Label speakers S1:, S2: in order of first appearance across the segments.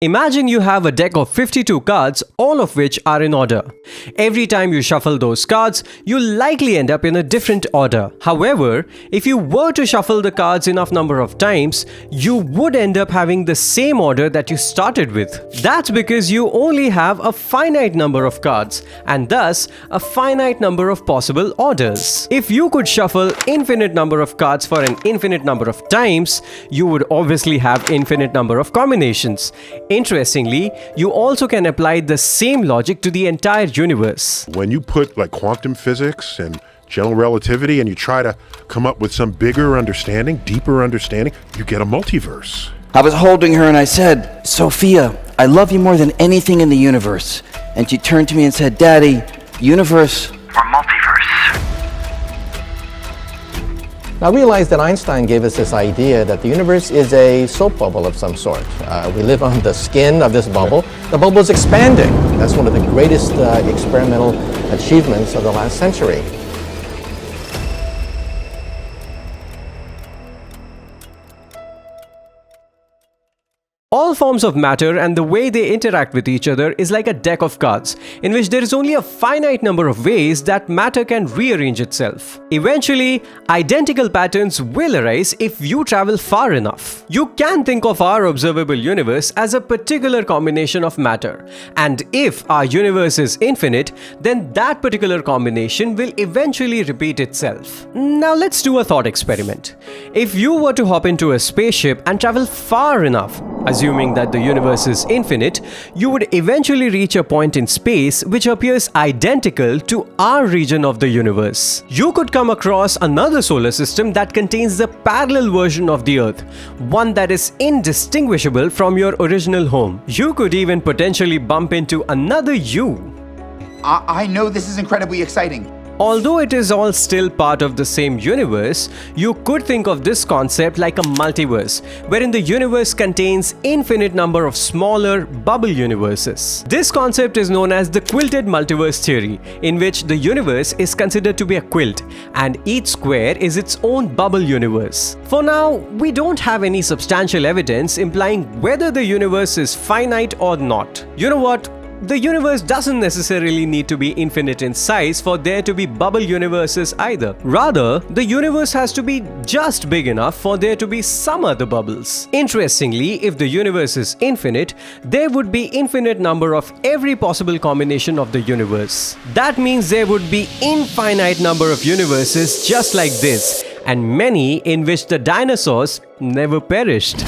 S1: Imagine you have a deck of 52 cards, all of which are in order. Every time you shuffle those cards, you'll likely end up in a different order. However, if you were to shuffle the cards enough number of times, you would end up having the same order that you started with. That's because you only have a finite number of cards, and thus a finite number of possible orders. If you could shuffle infinite number of cards for an infinite number of times, you would obviously have infinite number of combinations. Interestingly, you also can apply the same logic to the entire universe.
S2: When you put like quantum physics and general relativity and you try to come up with some bigger understanding, deeper understanding, you get a multiverse.
S3: I was holding her and I said, "Sophia, I love you more than anything in the universe." And she turned to me and said, "Daddy, universe or multiverse?"
S4: Now, I realized that Einstein gave us this idea that the universe is a soap bubble of some sort. We live on the skin of this bubble. The bubble is expanding. That's one of the greatest experimental achievements of the last century.
S1: All forms of matter and the way they interact with each other is like a deck of cards, in which there is only a finite number of ways that matter can rearrange itself. Eventually, identical patterns will arise if you travel far enough. You can think of our observable universe as a particular combination of matter, and if our universe is infinite, then that particular combination will eventually repeat itself. Now let's do a thought experiment. If you were to hop into a spaceship and travel far enough, assuming that the universe is infinite, you would eventually reach a point in space which appears identical to our region of the universe. You could come across another solar system that contains the parallel version of the Earth, one that is indistinguishable from your original home. You could even potentially bump into another you.
S5: I know this is incredibly exciting.
S1: Although it is all still part of the same universe, you could think of this concept like a multiverse, wherein the universe contains infinite number of smaller bubble universes. This concept is known as the Quilted Multiverse theory, in which the universe is considered to be a quilt, and each square is its own bubble universe. For now, we don't have any substantial evidence implying whether the universe is finite or not. You know what? The universe doesn't necessarily need to be infinite in size for there to be bubble universes either. Rather, the universe has to be just big enough for there to be some other bubbles. Interestingly, if the universe is infinite, there would be infinite number of every possible combination of the universe. That means there would be infinite number of universes just like this, and many in which the dinosaurs never perished.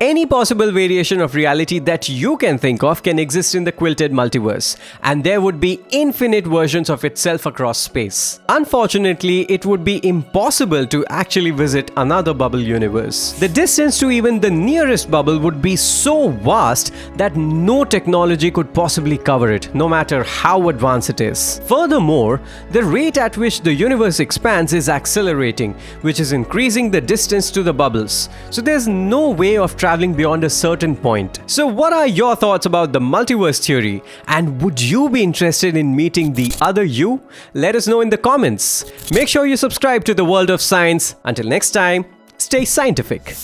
S1: Any possible variation of reality that you can think of can exist in the Quilted Multiverse, and there would be infinite versions of itself across space. Unfortunately, it would be impossible to actually visit another bubble universe. The distance to even the nearest bubble would be so vast that no technology could possibly cover it, no matter how advanced it is. Furthermore, the rate at which the universe expands is accelerating, which is increasing the distance to the bubbles. So there's no way of traveling beyond a certain point. So what are your thoughts about the multiverse theory? And would you be interested in meeting the other you? Let us know in the comments. Make sure you subscribe to the World of Science. Until next time, stay scientific.